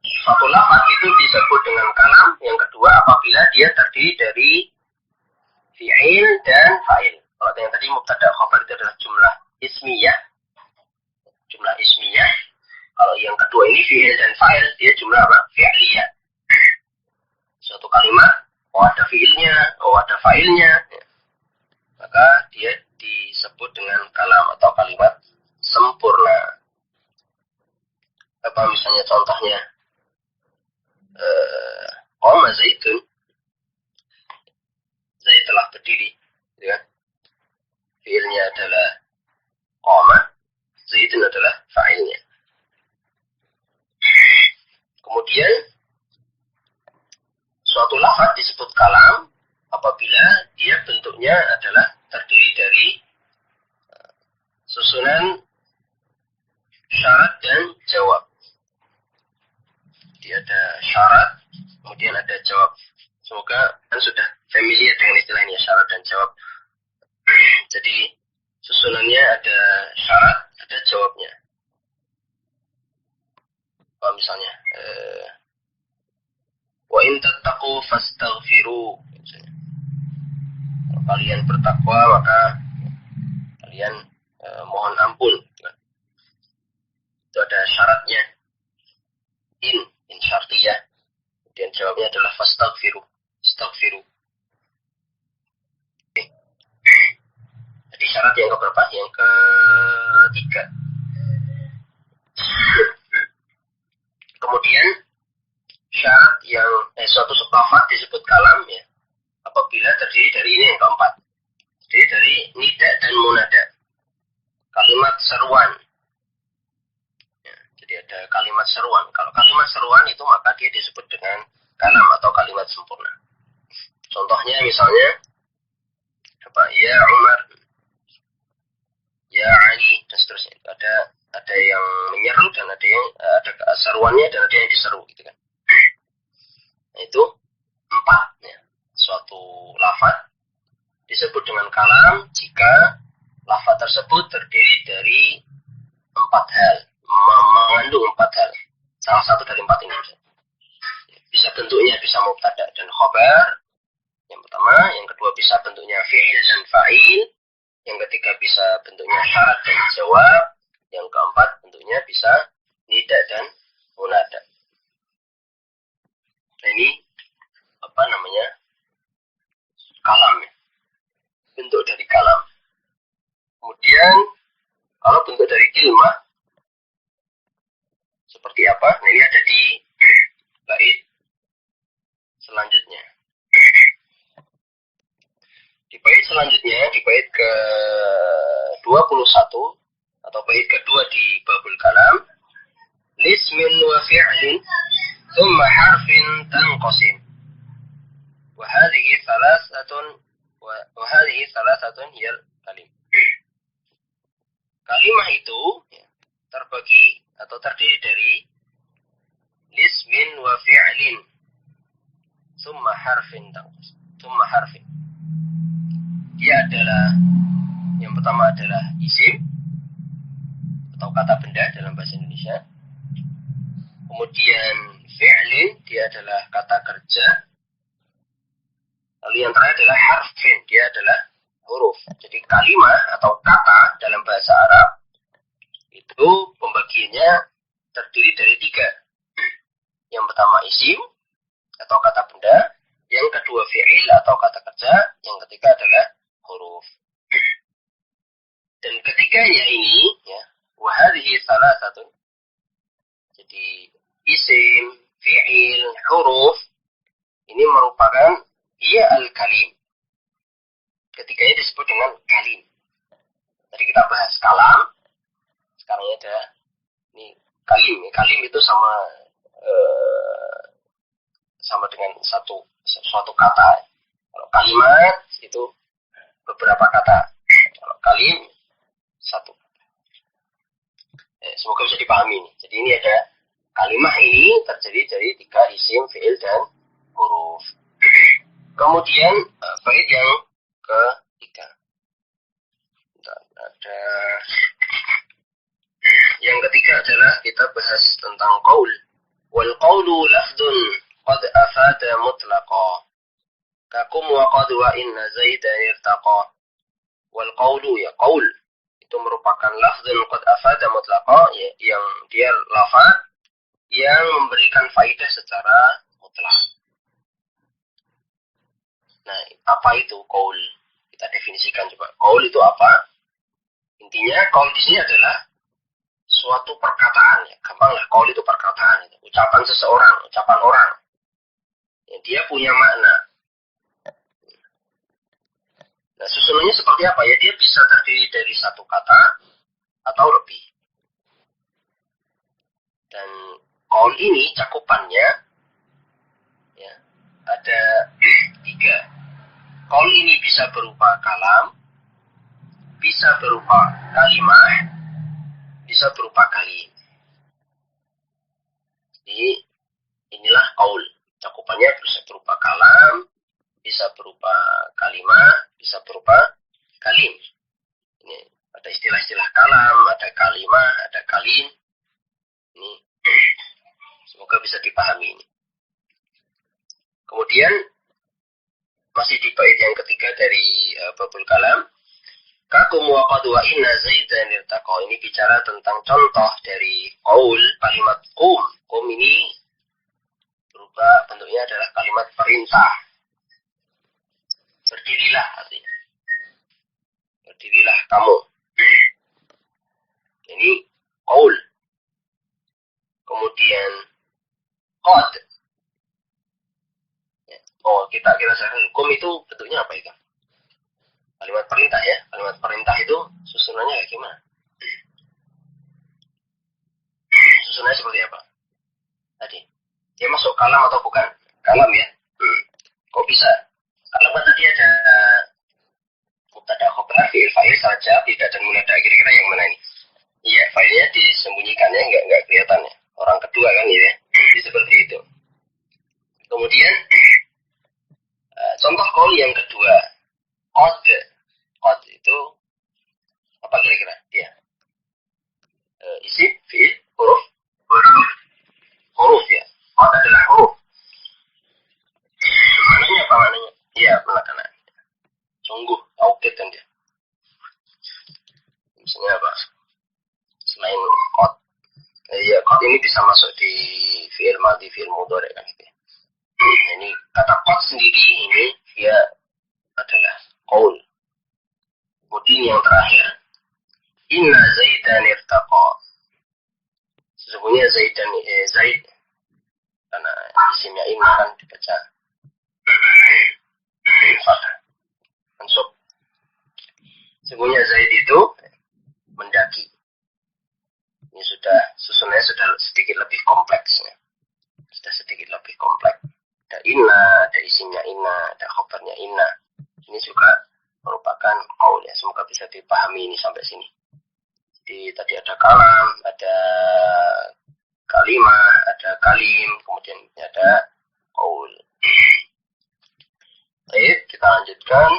S1: suatu lafaz itu disebut dengan kalam. Yang kedua apabila dia terdiri dari fi'il dan fa'il. Kalau yang tadi mubtada khobar itu adalah jumlah ismiyah. Jumlah ismiyah. Kalau yang kedua ini fi'il dan fa'il, dia jumlah apa? Fi'liyah. Suatu kalimat, ada fi'ilnya, ada fa'ilnya. Ya. Maka dia disebut dengan kalam atau kalimat sempurna. Apa misalnya contohnya? Qama Zaidun. Zaid telah berdiri. Ya. Fi'ilnya adalah qama. Zaidun adalah fa'ilnya. Kemudian suatu lafaz disebut kalam apabila dia bentuknya adalah terdiri dari susunan syarat dan jawab. Dia ada syarat, kemudian ada jawab. Semoga kan sudah familiar dengan istilah ini, syarat dan jawab. Jadi susunannya ada syarat, ada jawabnya. Misalnya, wa in tattaqu fastaghfiru. Kalau kalian bertakwa maka kalian mohon ampun. Itu ada syaratnya. In syartiyah. Kemudian jawabnya adalah fastaghfiru. Astaghfiru. Jadi syarat yang keberapa? Yang ketiga. Kemudian syarat yang suatu lafaz disebut kalam ya apabila terdiri dari ini yang keempat. Terdiri dari nida dan munada. Kalimat seruan. Ya, jadi ada kalimat seruan. Kalau kalimat seruan itu maka dia disebut dengan kalam atau kalimat sempurna. Contohnya misalnya apa? Ya Umar, ya Ali dan seterusnya. Ada yang menyeru dan ada yang ada seruannya dan ada yang diseru gitu kan. Nah, itu empat ya. Suatu lafaz disebut dengan kalam jika lafaz tersebut terdiri dari empat hal, mengandung empat hal. Salah satu dari empat ini. Bisa bentuknya bisa mubtada dan khobar. Yang pertama, yang kedua bisa bentuknya fi'il dan fa'il. Yang ketiga bisa bentuknya syarat dan jawab. Yang keempat bentuknya bisa nida dan munada. Nah, ini apa namanya? Kalam ya. Bentuk dari kalam. Kemudian kalau bentuk dari kilmah seperti apa? Nah, ini ada di bait selanjutnya. Di bait selanjutnya, di bait ke-21 atau bait kedua di babul kalam, lismin wa fi'lin thumma harfin tanqasim. Wa hadhihi thalathatun hiyal kalim. Kalimah itu ya, terbagi atau terdiri dari lismin wa fi'lin thumma harfin tanqasim. Thumma harfin. Dia adalah yang pertama adalah isim atau kata benda dalam bahasa Indonesia. Kemudian fi'lin dia adalah kata kerja. Lalu yang terakhir adalah harfin, dia adalah huruf. Jadi kalimat atau kata dalam bahasa Arab itu pembagiannya terdiri dari tiga. Yang pertama isim atau kata benda, yang kedua fi'il atau kata kerja, yang ketiga adalah huruf. Dan ketiganya ini ya, wa hadhihi thalathatun. Jadi isim, fi'il, huruf ini merupakan ia al-kalim. Ketiganya disebut dengan kalim. Tadi kita bahas kalam. Sekarang ada ini kalim. Kalim itu sama dengan suatu kata. Kalau kalimat itu beberapa kata. Kalau kalim satu. Semoga bisa dipahami nih. Jadi ini ada kalimah ini terdiri dari 3 isim, fi'il dan huruf. Kemudian bait yang ketiga. Ada yang ketiga adalah kita bahas tentang qaul. Wal qaulu lafdun qad afada mutlaqa. Kakum wa qad wa inna zaidan irtaqa. Wal qaulu ya qaul itu merupakan lafdun qad afada mutlaqa, yang dia lafaz yang memberikan faidah secara mutlak. Nah, apa itu qaul? Kita definisikan coba. Qaul itu apa? Intinya qaul di sini adalah suatu perkataan, ya. Gampang lah, qaul itu perkataan, itu ucapan seseorang, ucapan orang. Ya, dia punya makna. Nah, susunannya seperti apa ya? Dia bisa terdiri dari satu kata atau lebih. Dan qaul ini cakupannya ya, ada 3. Qaul ini bisa berupa kalam, bisa berupa kalimah, bisa berupa kalim. Jadi inilah qaul. Cakupannya bisa berupa kalam, bisa berupa kalimah, bisa berupa kalim. Ini ada istilah-istilah kalam, ada kalimah, ada kalim. Ini semoga bisa dipahami ini. Kemudian masih di bait yang ketiga dari babul kalam. Kakum wa qad wa inna zaidan irtaqa. Ini bicara tentang contoh dari qaul kalimat qum. Qum ini berupa bentuknya adalah kalimat perintah. Berdirilah artinya. Berdirilah kamu. Ini qaul. Kemudian qad. Oh, kita saksikan qum itu bentuknya apa itu? Kalimat perintah ya. Kalimat perintah itu susunannya kayak gimana? Susunannya seperti apa? Tadi. Dia masuk kalam atau bukan? Kalam ya. Kok bisa? Kalam kan tadi ada mubtada khobar, fi'il fa'il saja, tidak dan munada. Kira-kira yang mana ini? Iya, fa'ilnya disembunyikan ya, enggak kelihatan ya. Orang kedua kan ya. Jadi seperti itu. Kemudian contoh qaul yang kedua. Qad itu apa kira-kira? Dia isim, fi'il, huruf ya. Qad adalah huruf. Mananya apa mananya? Iya, penekanan. Sungguh, taukid kan dia. Misalnya apa? Selain qad. Ya, qad ini bisa masuk di fi'il madhi, fi'il mudhari kan gitu ya. Ini kata qad sendiri ini dia adalah qaul. Kemudian yang terakhir, inna zaidan irtaqa. Sesungguhnya zaid karena isimnya inna kan dibaca fathah mansub. Sesungguhnya zaid itu mendaki. Ini susunannya sudah sedikit lebih kompleks ya. Sudah sedikit lebih kompleks. Ada inna, ada isimnya inna, ada khabarnya inna. Ini juga merupakan qaul ya. Semoga bisa dipahami ini sampai sini. Jadi tadi ada kalam, ada kalimah, ada kalim, kemudian ada qaul. Baik, kita lanjutkan.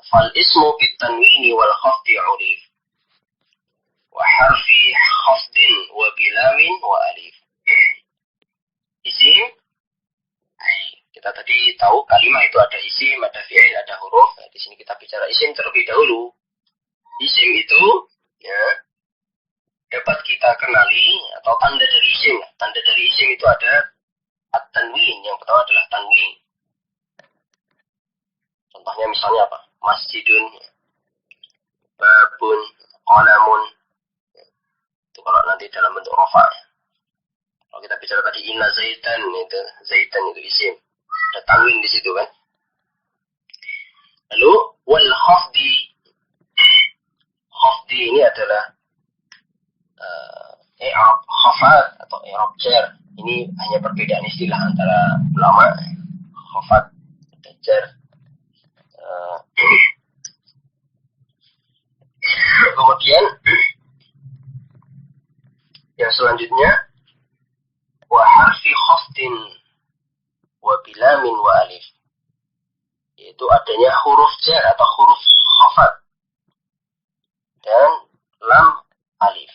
S1: Fal ismu bit tanwini wal khafdi urif. Wa harfi khafdin wa bilamin wa alif. Isim. Kita tadi tahu kalimah itu ada isim, ada fi'il, ada huruf. Nah, di sini kita bicara isim terlebih dahulu. Isim itu ya dapat kita kenali atau tanda dari isim. Tanda dari isim itu ada at-tanwin. Yang pertama adalah tanwin. Contohnya misalnya apa? Masjidun, babun, qalamun. Itu kalau nanti dalam bentuk rafa. Kalau kita bicara tadi inna zaitan itu isim. Ada tanwin di situ kan. Lalu wal khafdi. Khafdi ini adalah i'rab khafat atau i'rab jar. Ini hanya perbedaan istilah antara ulama. Khafat dan jar. Kemudian yang selanjutnya wa harfi khafdin wa bilamin wa alif, yaitu adanya huruf jar atau huruf khafat dan lam alif.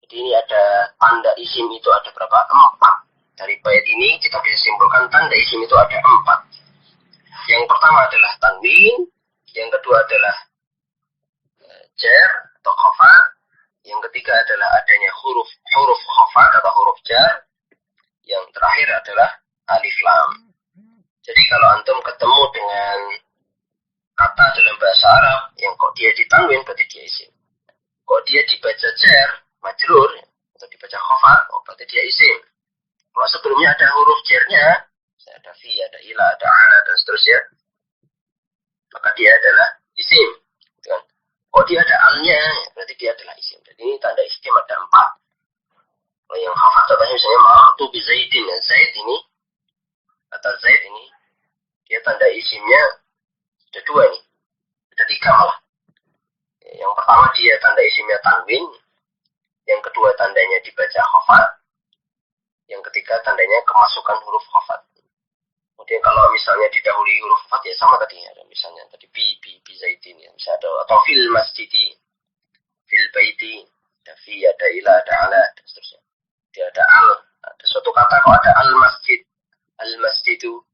S1: Jadi ini ada tanda isim itu ada berapa? 4. Dari bait ini kita bisa simpulkan tanda isim itu ada 4. Yang pertama adalah tanwin, yang kedua adalah jar atau khafat, yang ketiga adalah adanya huruf khafat atau huruf jar, yang terakhir adalah alif lam. Jadi kalau antum ketemu dengan kata dalam bahasa Arab yang kok dia ditanwin berarti dia isim. Kok dia dibaca jar, majrur, atau dibaca khafat, oh berarti dia isim. Kalau sebelumnya ada huruf jarnya, ada fi, ada ila, ada ala, dan seterusnya, maka dia adalah isim. Kalau dia ada alnya, berarti dia adalah isim. Jadi ini tanda isim ada 4. Kalau yang khafat contohnya misalnya marartu bi zaidin. Zaid ini, kata Zaid ini, dia tanda isimnya ada 2 nih. Ada 3 malah. Yang pertama dia tanda isimnya tanwin. Yang kedua tandanya dibaca khafat. Yang ketiga tandanya kemasukan huruf khafat. Kemudian kalau misalnya didahului huruf khafat ya sama tadi, ada misalnya tadi bi zaidin ya, misalnya ada atau fil masjidi, fil baiti, ada fi, ada ila, ada ala, dan seterusnya. Dia ada al, ada suatu kata kalau ada al masjidu,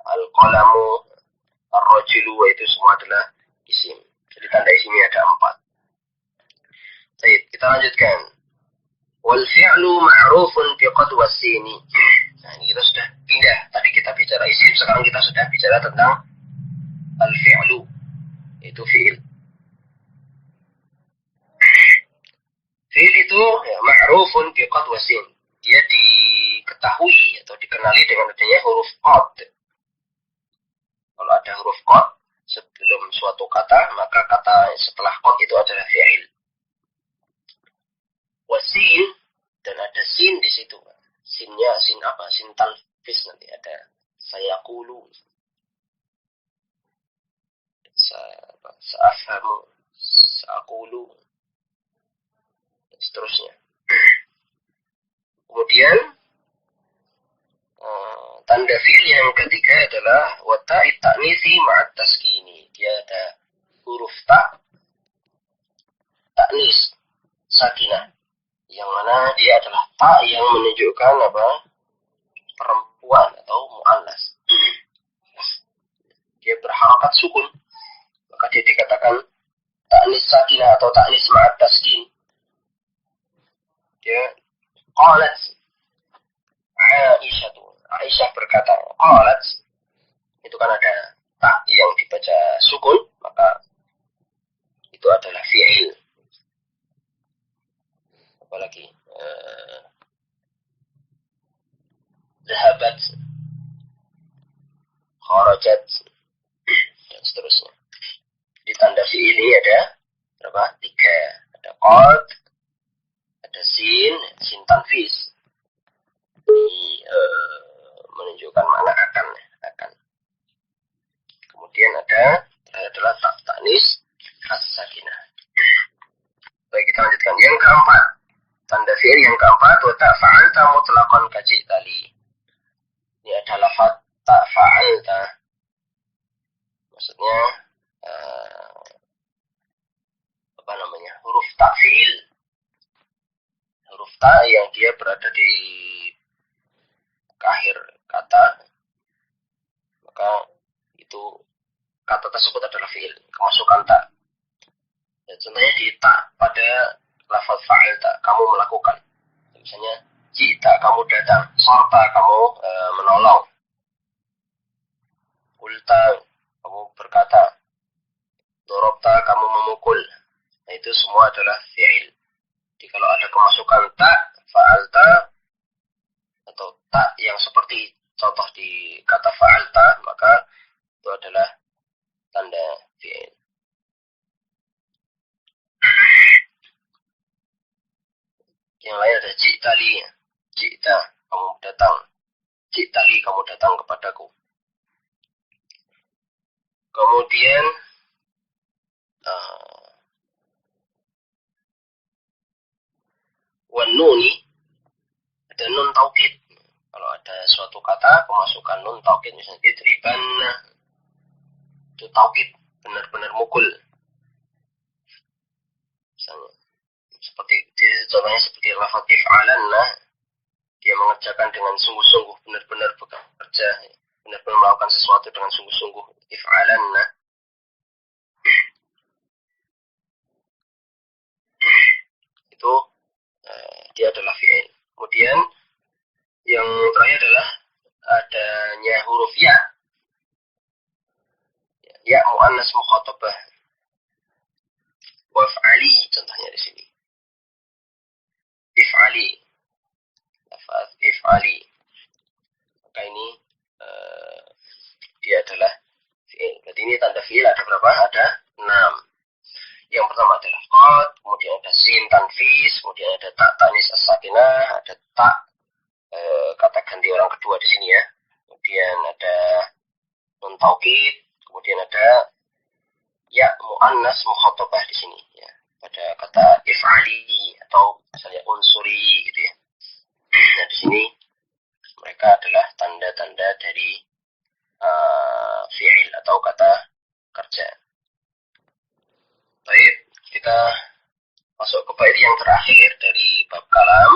S1: al qalamu, ar rajulu, itu semua adalah isim. Jadi tanda isimnya ada 4. Baik, kita lanjutkan. Wal fi'lu ma'rufun bi qad wasini. Nah, ini kita sudah pindah. Tadi kita bicara isim, sekarang kita sudah bicara tentang al-fi'lu, itu fi'il. Fi'il itu ya, ma'rufun bi qad wasin. Dia diketahui atau dikenali dengan adanya huruf qad. Kalau ada huruf qad sebelum suatu kata, maka kata setelah qad itu adalah fi'il. Wasin, dan ada sin di situ. Sinnya sin apa? Sin talfis, nanti ada sayaqulu, sa'afhamu, sa'aqulu, dan seterusnya. Kemudian tanda fi'il yang ketiga adalah wa ta'i ta'nisi ma'at taskini. Dia ada huruf ta'nis sakinah, yang mana dia adalah ta yang menunjukkan apa? Perempuan atau mu'annas. Dia berharakat sukun, maka dia dikatakan ta'nis sakinah atau ta'nis ma'at taskin. Dia qalat Aisyah berkata, qalat, itu kan ada ta yang dibaca sukun, maka itu adalah fi'il. Apalagi zahabat, kharajat, dan seterusnya. Di tanda fi'il ini ada berapa? 3. Ada qad, ada sin tanfis. Ini menunjukkan makna akan. Kemudian adalah ta'nis as-sakinah. Baik, kita lanjutkan. Yang keempat, tanda fi'il yang keempat, wa ta'fa'alta mutlaqan kaji'tali. Ini adalah ta'fa'alta. Maksudnya huruf ta'fi'il. Huruf ta yang dia berada di akhir kata, maka itu kata tersebut adalah fi'il, kemasukan ta. Dan contohnya di ta pada lafaz fa'alta, kamu melakukan. Misalnya ji'ta, kamu datang, sarta, kamu menolong, qulta, kamu berkata, dorobta, kamu memukul. Nah, itu semua adalah fi'il. Jadi kalau ada kemasukan ta, fa'alta, atau ta yang seperti contoh di kata fa'alta, maka itu adalah tanda fi'il. Jita, kamu datang. Jitali, kamu datang kepadaku. Kemudian wanuni, ada nun taukid. Kalau ada suatu kata, pemasukan nun taukid, misalnya idriban, itu taukid, benar-benar mukul. Misalnya, contohnya seperti lafaz if'alanna, dia mengerjakan dengan sungguh-sungguh, benar-benar bekerja, benar-benar melakukan sesuatu dengan sungguh-sungguh. If'alanna. Itu dia adalah fi'il. Kemudian yang terakhir adalah adanya huruf ya. Ya mu'annas mukhatabah. Waf'ali contohnya di sini. If'ali. Lafaz if'ali. Maka ini dia adalah fi'il. Berarti ini tanda fi'il ada berapa? Ada 6. Yang pertama adalah qad, kemudian ada sin tanfis, kemudian ada ta tanis as-sakinah, ada ta kata ganti orang kedua di sini ya. Kemudian ada nun taukid, kemudian ada ya muannas mukhatabah di sini ya. Pada kata if'ali atau misalnya unsuri gitu ya. Nah di sini mereka adalah tanda-tanda dari fi'il atau kata kerja. Baik, kita masuk ke bait yang terakhir dari bab kalam.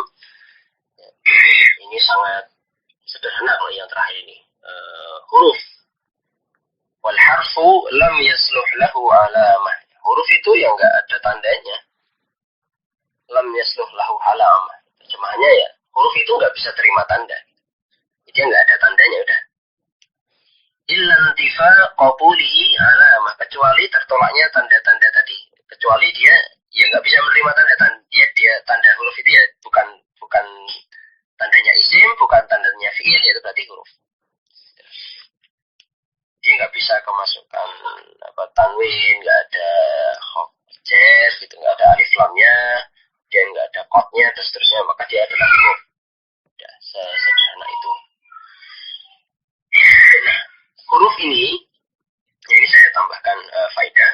S1: Ini sangat sederhana kalau yang terakhir ini. Huruf. Wal harfu lam yasluh lahu alamah. Huruf itu yang enggak ada tandanya. Lam yasluh lahu alamah. Terjemahannya ya, huruf itu enggak bisa terima tanda. Dia enggak ada tandanya udah. Illa intifa qabulihi alamah, kecuali tertolaknya tanda-tanda tadi. Kecuali dia ya enggak bisa menerima tanda dia tanda huruf itu ya bukan tandanya isim, bukan tandanya fi'il, itu berarti huruf. Dia nggak bisa kemasukan tanwin, nggak ada jar, gitu, nggak ada alif lamnya, dia nggak ada qadnya, dan seterusnya, maka dia adalah huruf. Ya, sederhana itu. Nah, huruf ini saya tambahkan faedah.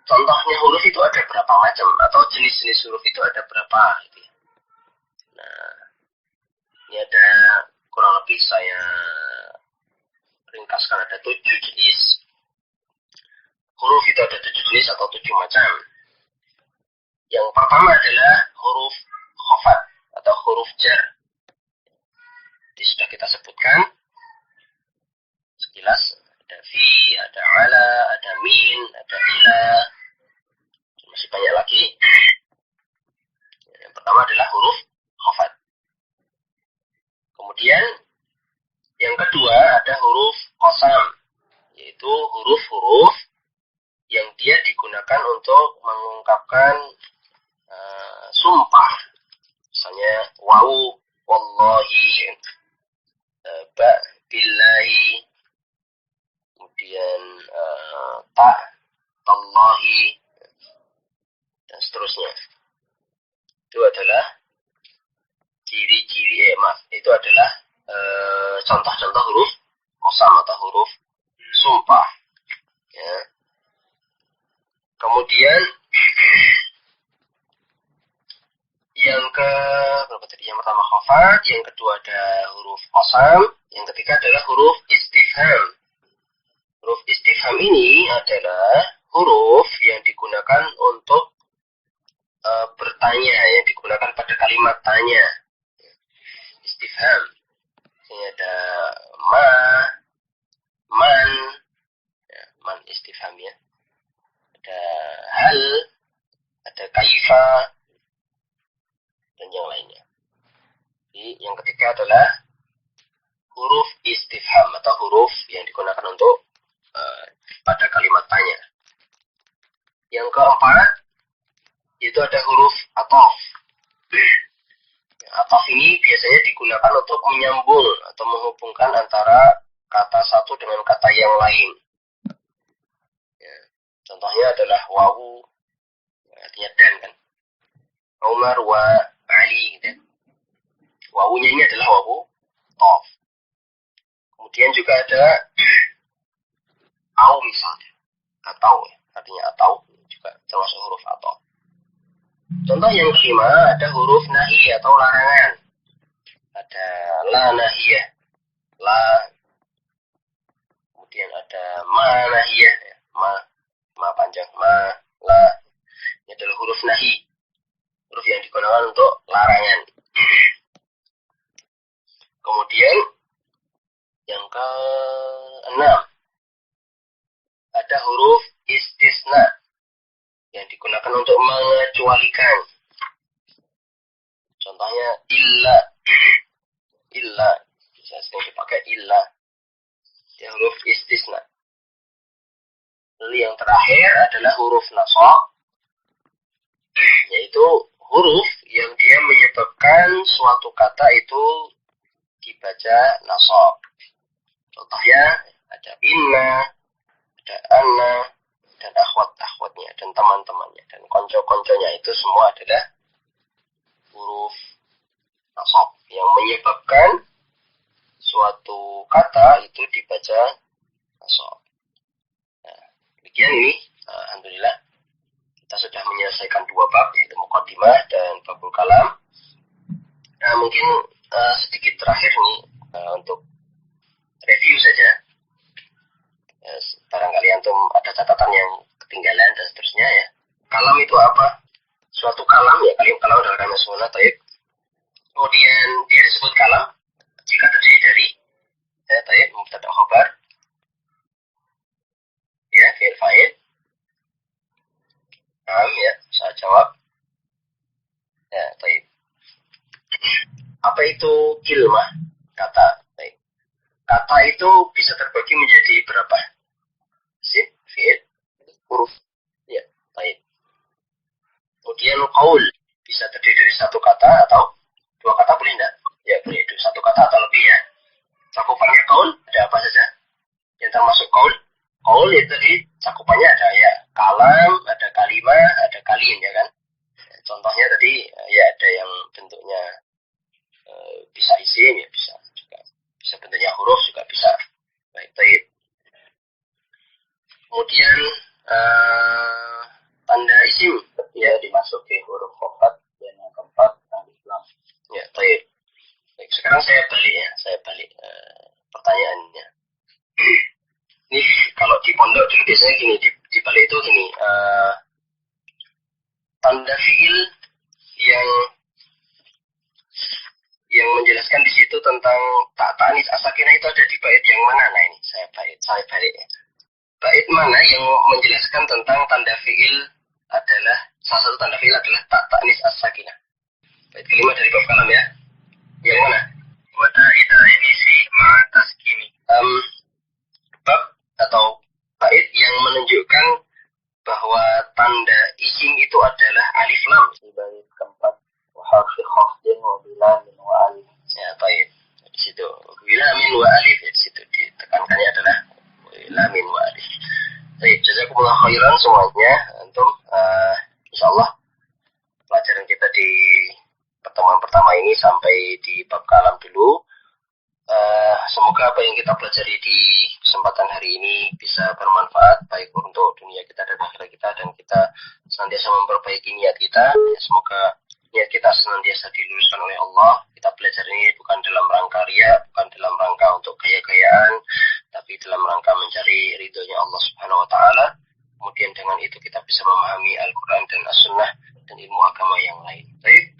S1: Contohnya huruf itu ada berapa macam, atau jenis-jenis huruf itu ada berapa, gitu ya. Nah, ini ada kurang lebih saya ringkaskan ada 7 jenis. Huruf itu ada 7 jenis atau 7 macam. Yang pertama adalah huruf khafat atau huruf jar. Ini sudah kita sebutkan sekilas. Ada fi, ada ala, ada min, ada ila. Masih banyak lagi. Yang pertama adalah huruf khafat. Kemudian yang kedua ada huruf qasam, yaitu huruf-huruf yang dia digunakan untuk mengungkapkan sumpah. Misalnya wawu, wallahi, ba, billahi, kemudian ta, tallahi, dan seterusnya. Itu adalah ciri-ciri itu adalah contoh-contoh huruf qasam atau huruf sumpah. Ya. Kemudian yang pertama khafat, yang kedua ada huruf qasam, yang ketiga adalah huruf istifham. Huruf istifham ini adalah huruf yang digunakan untuk bertanya, yang digunakan pada kalimat tanya. Istifham. Ini ada ma, man, ya, man istifham ya. Ada hal, ada kaifa, dan yang lainnya. Jadi yang ketiga adalah huruf istifham atau huruf yang digunakan untuk pada kalimat tanya. Yang keempat itu ada huruf atof. Atof ini biasanya digunakan untuk menyambung atau menghubungkan antara kata satu dengan kata yang lain. Ya, contohnya adalah wawu, artinya dan kan. Umar wa Ali, gitu. juga ada au misalnya. Atau ya, artinya atau juga termasuk huruf atau. Contoh yang kelima ada huruf nahi atau larangan. Ada la nahiyah, la. Kemudian ada ma nahiyah, ma panjang, ma, la. Ini adalah huruf nahi. Huruf yang digunakan untuk larangan. Kemudian yang keenam ada huruf istisna yang digunakan untuk mengecualikan. Contohnya illa, illa bisa sering dipakai illa. Ya, huruf istisna. Lalu yang terakhir adalah huruf nasab, yaitu huruf yang dia menyebabkan suatu kata itu dibaca nasab. Contohnya ada inna, ada anna, dan akhwat-akhwatnya, dan teman-temannya, dan konco-konconya, itu semua adalah huruf nasab yang menyebabkan suatu kata itu dibaca nasab. Nah, demikian ini, alhamdulillah kita sudah menyelesaikan 2 bab, yaitu muqaddimah dan babul kalam. Nah, mungkin sedikit terakhir nih untuk review saja. Barangkali antum ada catatan yang ketinggalan dan seterusnya ya. Kalam itu apa? Suatu kalam ya, kalam adalah kalimat sunnah, taib. Kemudian dia disebut kalam jika terdiri dari taib, mubtada khabar, ya, fi'il fa'il. Ya, saya jawab. Ya, taib. Apa itu kilmah? Kata. Taib. Kata itu bisa terbagi menjadi berapa? Isim, fi'il, huruf. Ya, taib. Kemudian qaul bisa terdiri dari 1 kata atau 2 kata, boleh enggak? Ya, boleh. 1 kata atau lebih ya. Cakupannya qaul ada apa saja? Yang termasuk qaul? Qaul itu tadi cakupannya ada ya kalam, ada kalimah, ada kalim ya kan. Contohnya tadi ya ada yang bentuknya bisa isim ya, bisa juga bisa bentuknya huruf juga bisa. Baik, baik. Kemudian tanda isim ya dimasuki huruf khafat, dan yang keempat alif lam. Ya, baik. Baik, sekarang saya balik pertanyaannya. Ini kalau di pondok dulu biasanya gini, di balik itu gini, tanda fiil yang menjelaskan di situ tentang tak tanis asakinah itu ada di bait yang mana? Nah ini saya balik ya. Bait mana yang menjelaskan tentang tanda fiil adalah, salah satu tanda fiil adalah tak tanis asakinah. Bait kelima dari bab kalam ya. Yang mana? Wata ida inisi ma taskini. Bab atau bait yang menunjukkan bahwa tanda isim itu adalah alif lam. Di bait keempat, wa harfi khafdin wa bilamin wa alif. Ya, baik. Di situ bilamin wa alif, di situ ditekankannya adalah bilamin wa alif. Baik, jazakumullah khairan semuanya. Antum insyaallah pelajaran kita di pertemuan pertama ini sampai di bab kalam dulu. Semoga apa yang kita pelajari di kesempatan hari ini bisa bermanfaat baik untuk dunia kita dan akhirat kita, dan kita senantiasa memperbaiki niat kita. Semoga niat kita senantiasa diluruskan oleh Allah. Kita belajar ini bukan dalam rangka riya, bukan dalam rangka untuk gaya-gayaan, tapi dalam rangka mencari ridhonya Allah Subhanahu wa taala. Kemudian dengan itu kita bisa memahami Al-Quran dan As-Sunnah dan ilmu agama yang lain. Baik,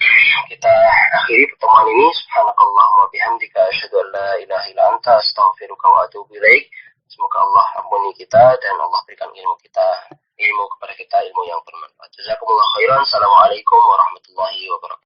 S1: kita akhiri pertemuan ini. Subhanakallahumma bihamdika asyhadu an la ilaha illa anta astaghfiruka wa atubu ilaik. Semoga Allah ampuni kita dan Allah berikan ilmu kepada kita ilmu yang bermanfaat. Jazakumullah khairan. Assalamualaikum warahmatullahi wabarakatuh.